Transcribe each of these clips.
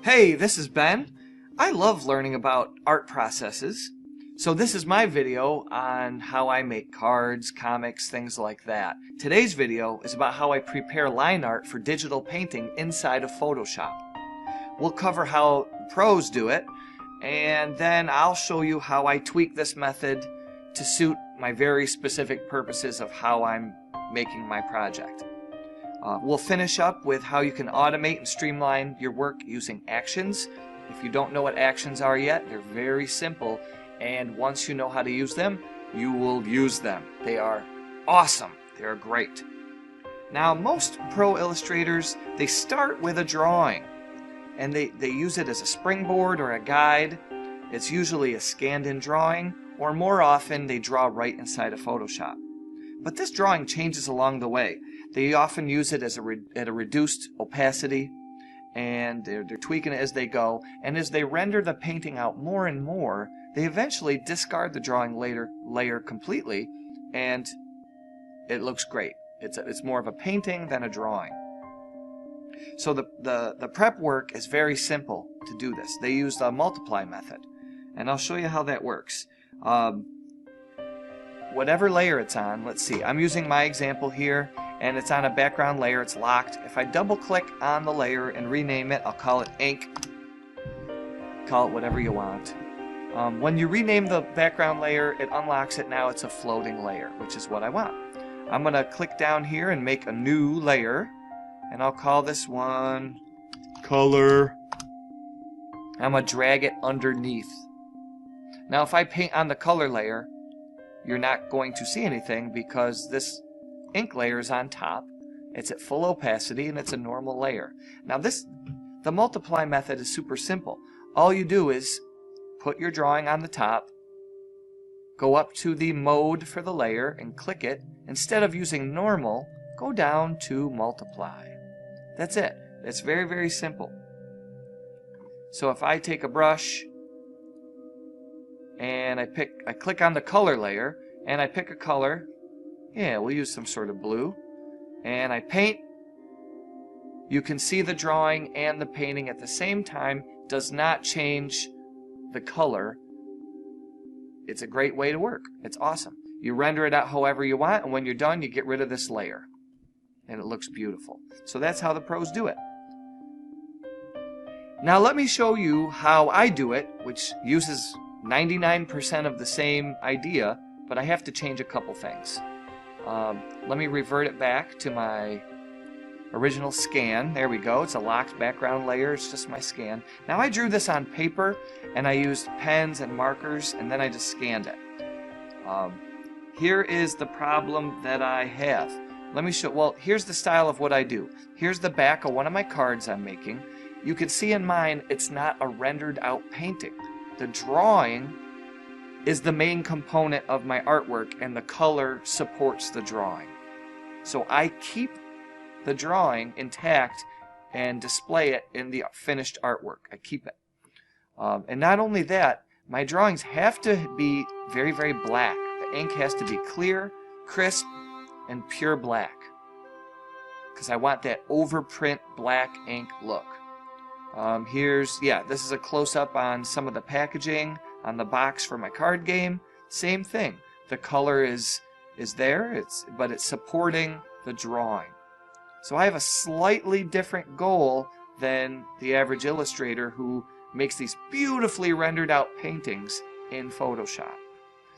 Hey, this is Ben. I love learning about art processes. So this is my video on how I make cards, comics, things like that. Today's video is about how I prepare line art for digital painting inside of Photoshop. We'll cover how pros do it, and then I'll show you how I tweak this method to suit my very specific purposes of how I'm making my project. We'll finish up with how you can automate and streamline your work using actions. If you don't know what actions are yet, they're very simple, and once you know how to use them, you will use them. They are awesome. They are great. Now, most pro illustrators, they start with a drawing, and they use it as a springboard or a guide. It's usually a scanned-in drawing, or more often, they draw right inside of Photoshop. But this drawing changes along the way. They often use it as at a reduced opacity, and they're tweaking it as they go. And as they render the painting out more and more, they eventually discard the drawing layer completely, and it looks great. It's more of a painting than a drawing. So the prep work is very simple to do this. They use the multiply method, and I'll show you how that works. Whatever layer it's on, let's see, I'm using my example here, and it's on a background layer, it's locked. If I double click on the layer and rename it, I'll call it ink. Call it whatever you want. When you rename the background layer, it unlocks it. Now it's a floating layer, which is what I want. I'm going to click down here and make a new layer, and I'll call this one color. I'm going to drag it underneath. Now if I paint on the color layer, you're not going to see anything because this ink layer is on top. It's at full opacity and it's a normal layer. Now the multiply method is super simple. All you do is put your drawing on the top, go up to the mode for the layer and click it. Instead of using normal, go down to multiply. That's it. It's very, very simple. So if I take a brush and I click on the color layer and I pick a color, yeah, we'll use some sort of blue, and I paint, you can see the drawing and the painting at the same time. Does not change the color. It's a great way to work. It's awesome. You render it out however you want, and when you're done, you get rid of this layer, and it looks beautiful. So that's how the pros do it. Now let me show you how I do it, which uses 99% of the same idea, but I have to change a couple things. Let me revert it back to my original scan. There we go. It's a locked background layer. It's just my scan. Now I drew this on paper, and I used pens and markers, and then I just scanned it. Here is the problem that I have. Let me show. Well, here's the style of what I do. Here's the back of one of my cards I'm making. You can see in mine, it's not a rendered out painting. The drawing is the main component of my artwork, and the color supports the drawing. So I keep the drawing intact and display it in the finished artwork. I keep it. And not only that, my drawings have to be very, very black. The ink has to be clear, crisp, and pure black, because I want that overprint black ink look. This is a close-up on some of the packaging on the box for my card game. Same thing. The color is there, but it's supporting the drawing. So I have a slightly different goal than the average illustrator who makes these beautifully rendered out paintings in Photoshop.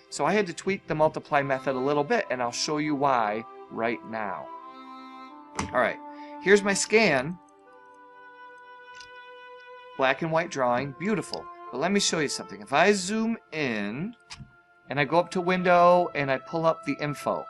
So I had to tweak the multiply method a little bit, and I'll show you why right now. Alright, here's my scan. Black and white drawing, beautiful. But let me show you something. If I zoom in and I go up to window and I pull up the info,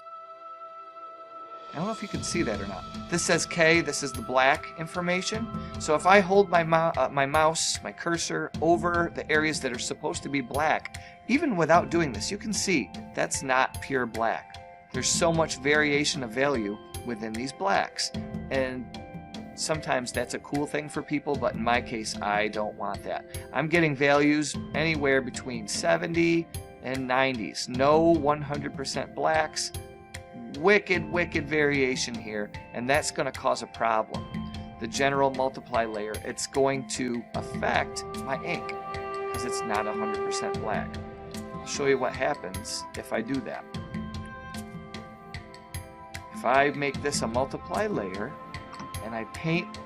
I don't know if you can see that or not. This says K, this is the black information. So if I hold my mouse, my cursor, over the areas that are supposed to be black, even without doing this, you can see that's not pure black. There's so much variation of value within these blacks. And sometimes that's a cool thing for people, but in my case, I don't want that. I'm getting values anywhere between 70 and 90s. No 100% blacks. Wicked variation here, and that's going to cause a problem. the general multiply layer, it's going to affect my ink because it's not 100% black. I'll show you what happens if I do that. If I make this a multiply layer and I paint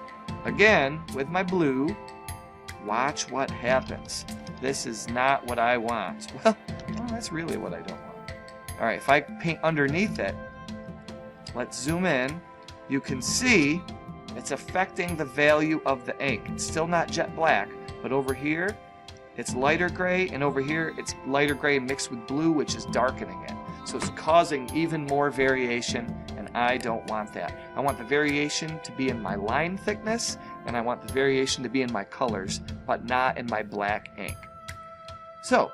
again with my blue, watch what happens. This is not what I want. Well, that's really what I don't want. Alright, if I paint underneath it, let's zoom in. You can see it's affecting the value of the ink. It's still not jet black, but over here it's lighter gray, and over here it's lighter gray mixed with blue, which is darkening it. So it's causing even more variation, and I don't want that. I want the variation to be in my line thickness, and I want the variation to be in my colors, but not in my black ink. So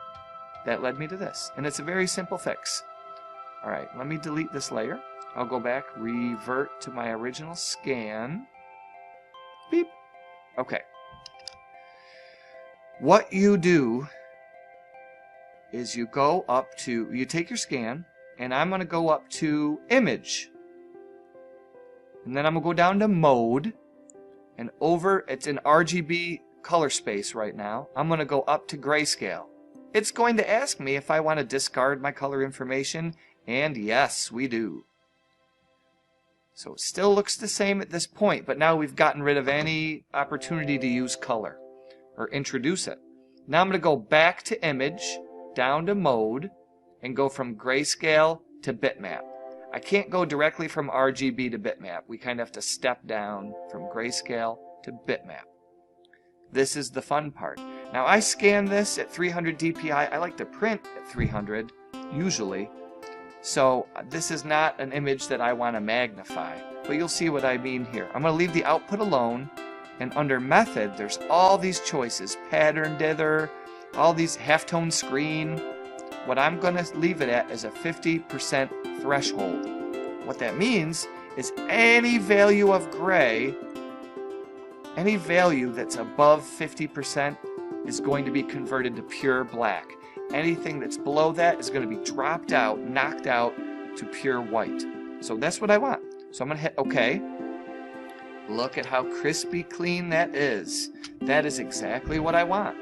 that led me to this, and it's a very simple fix. Alright, let me delete this layer. I'll go back, revert to my original scan. Beep. Okay. What you do is you go up to, you take your scan, and I'm going to go up to Image. And then I'm going to go down to Mode, and over, it's in RGB color space right now. I'm going to go up to Grayscale. It's going to ask me if I want to discard my color information, and yes, we do. So it still looks the same at this point, but now we've gotten rid of any opportunity to use color or introduce it. Now I'm going to go back to Image, down to Mode, and go from Grayscale to Bitmap. I can't go directly from RGB to Bitmap. We kind of have to step down from Grayscale to Bitmap. This is the fun part. Now I scan this at 300 dpi. I like to print at 300 usually. So this is not an image that I want to magnify, but you'll see what I mean here. I'm going to leave the output alone, and under method there's all these choices, pattern dither, all these halftone screen. What I'm going to leave it at is a 50% threshold. What that means is any value of gray, any value that's above 50% is going to be converted to pure black. Anything that's below that is going to be dropped out, knocked out to pure white. So that's what I want. So I'm going to hit OK. Look at how crispy clean that is. That is exactly what I want.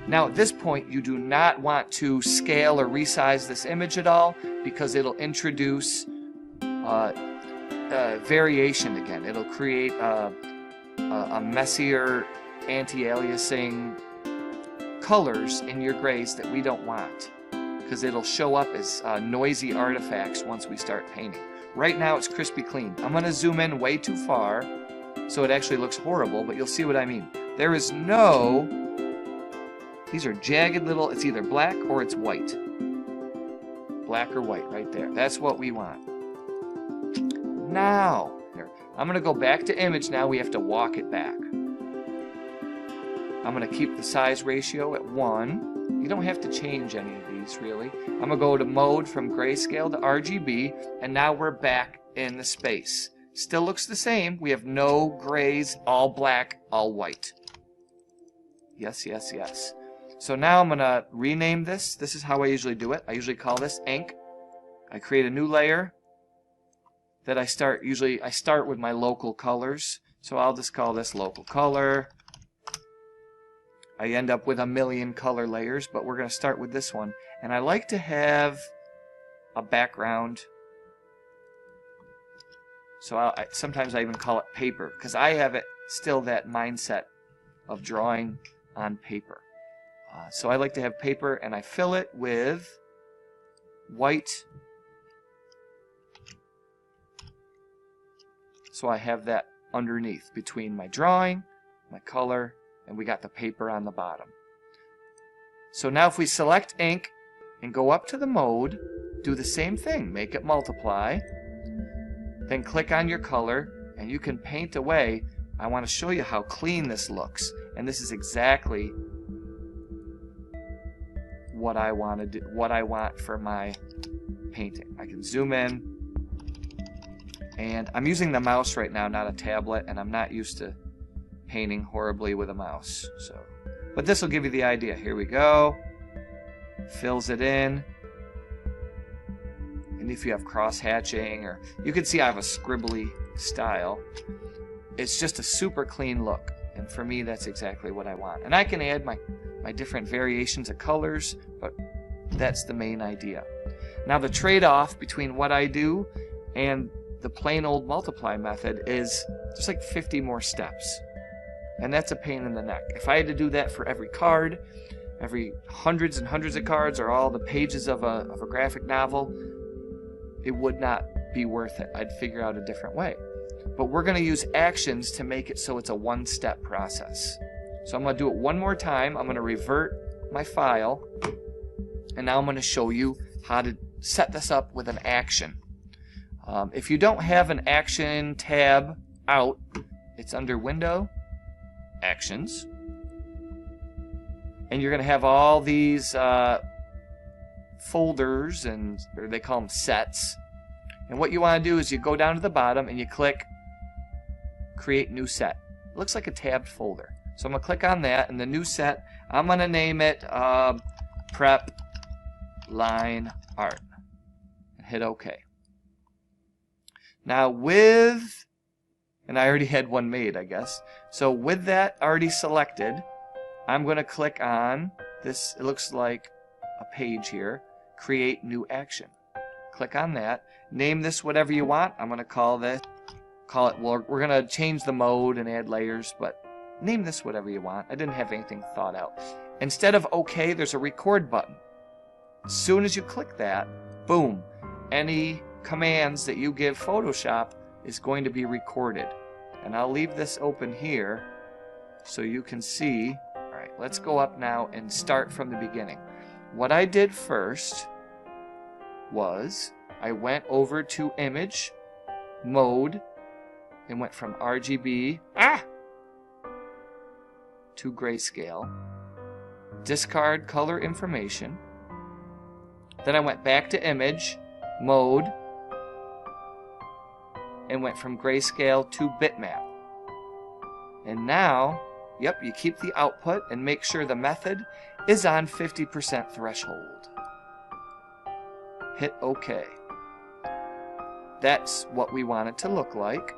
Now at this point you do not want to scale or resize this image at all because it'll introduce variation again. It'll create a messier anti-aliasing colors in your grays that we don't want, because it'll show up as noisy artifacts once we start painting. Right now it's crispy clean. I'm going to zoom in way too far so it actually looks horrible, but you'll see what I mean. There is no, these are jagged little, it's either black or it's white. Black or white right there. That's what we want. Now, here, I'm going to go back to Image now. We have to walk it back. I'm going to keep the size ratio at 1. You don't have to change any of these, really. I'm going to go to Mode from Grayscale to RGB, and now we're back in the space. Still looks the same. We have no grays, all black, all white. Yes, yes, yes. So now I'm going to rename this. This is how I usually do it. I usually call this ink. I create a new layer that I start with my local colors. So I'll just call this local color. I end up with a million color layers, but we're going to start with this one. And I like to have a background. So sometimes I even call it paper, because I have it still that mindset of drawing on paper. So I like to have paper, and I fill it with white. So I have that underneath between my drawing, my color, and we got the paper on the bottom. So now if we select ink and go up to the mode, do the same thing. Make it multiply. Then click on your color, and you can paint away. I want to show you how clean this looks. And this is exactly what I want to do, what I want for my painting. I can zoom in. And I'm using the mouse right now, not a tablet, and I'm not used to painting horribly with a mouse. But this will give you the idea. Here we go. Fills it in. And if you have cross hatching, or you can see I have a scribbly style. it's just a super clean look. And for me, that's exactly what I want. And I can add my different variations of colors, but that's the main idea. Now the trade-off between what I do and the plain old multiply method is there's like 50 more steps. And that's a pain in the neck. If I had to do that for every card, every hundreds and hundreds of cards, or all the pages of a graphic novel, it would not be worth it. I'd figure out a different way. But we're going to use actions to make it so it's a one-step process. So I'm going to do it one more time. I'm going to revert my file, and now I'm going to show you how to set this up with an action. If you don't have an action tab out, it's under Window, Actions, and you're going to have all these folders, or they call them sets. And what you want to do is you go down to the bottom and you click Create New Set. It looks like a tabbed folder. So I'm going to click on that, and the new set, I'm going to name it Prep Line Art. And hit OK. Now with, and I already had one made, I guess. So with that already selected, I'm going to click on this. It looks like a page here. Create New Action. Click on that. Name this whatever you want. I'm going to call it, well, we're going to change the mode and add layers, but name this whatever you want. I didn't have anything thought out. Instead of OK, there's a record button. As soon as you click that, boom, any commands that you give Photoshop is going to be recorded. And I'll leave this open here so you can see. All right, let's go up now and start from the beginning. What I did first was I went over to Image, Mode, and went from RGB to Grayscale, discard color information. Then I went back to Image, Mode, and went from Grayscale to Bitmap. And now, yep, you keep the output and make sure the method is on 50% threshold. Hit OK. That's what we want it to look like.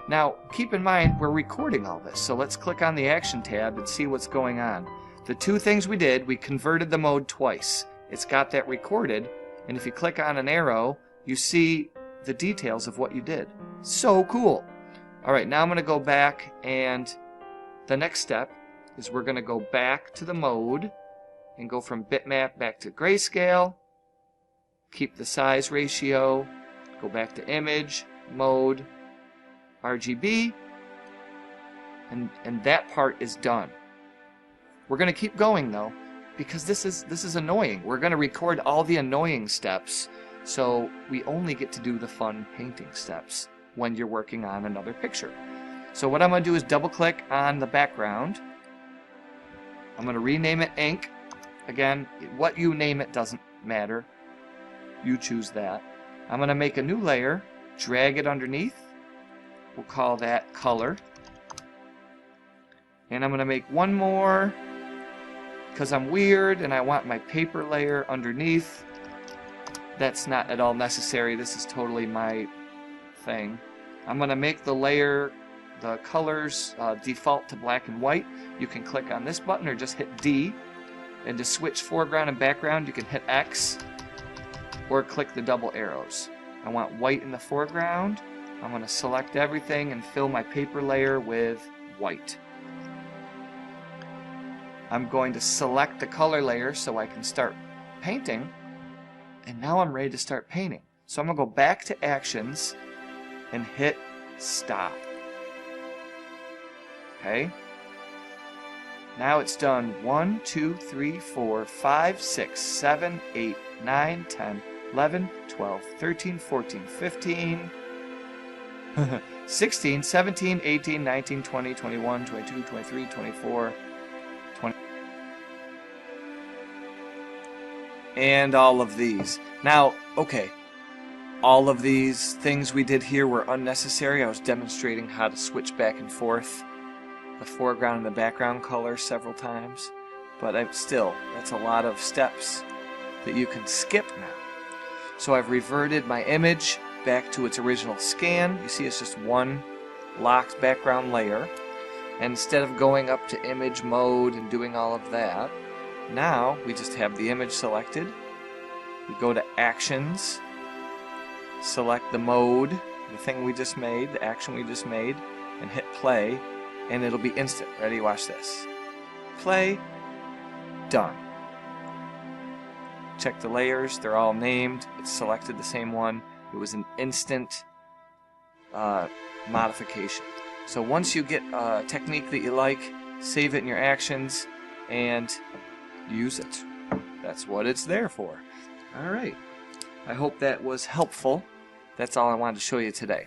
Now, keep in mind, we're recording all this, so let's click on the Action tab and see what's going on. The two things we did, we converted the mode twice. It's got that recorded, and if you click on an arrow, you see the details of what you did. So cool! Alright, now I'm going to go back, and the next step is we're going to go back to the mode and go from bitmap back to grayscale, keep the size ratio, go back to image, mode, RGB, and that part is done. We're going to keep going though, because this is annoying. We're going to record all the annoying steps, so we only get to do the fun painting steps when you're working on another picture. So what I'm going to do is double click on the background. I'm going to rename it ink. Again, what you name it doesn't matter. You choose that. I'm going to make a new layer, drag it underneath. We'll call that color. And I'm going to make one more because I'm weird and I want my paper layer underneath. That's not at all necessary. This is totally my thing. I'm going to make the layer, the colors default to black and white. You can click on this button or just hit D. And to switch foreground and background, you can hit X or click the double arrows. I want white in the foreground. I'm going to select everything and fill my paper layer with white. I'm going to select the color layer so I can start painting. And now I'm ready to start painting. So I'm going to go back to Actions and hit Stop. Okay? Now it's done 1, 2, 3, 4, 5, 6, 7, 8, 9, 10, 11, 12, 13, 14, 15, 16, 17, 18, 19, 20, 21, 22, 23, 24, 20. And all of these. Now, okay, all of these things we did here were unnecessary. I was demonstrating how to switch back and forth the foreground and the background color several times, but that's a lot of steps that you can skip now. So I've reverted my image back to its original scan. You see it's just one locked background layer. And instead of going up to image mode and doing all of that, now we just have the image selected. We go to actions, select the mode, the thing we just made, the action we just made, and hit play, and it'll be instant. Ready? Watch this. Play. Done. Check the layers, they're all named. It's selected the same one. It was an instant modification. So once you get a technique that you like, save it in your actions and use it. That's what it's there for. Alright. I hope that was helpful. That's all I wanted to show you today.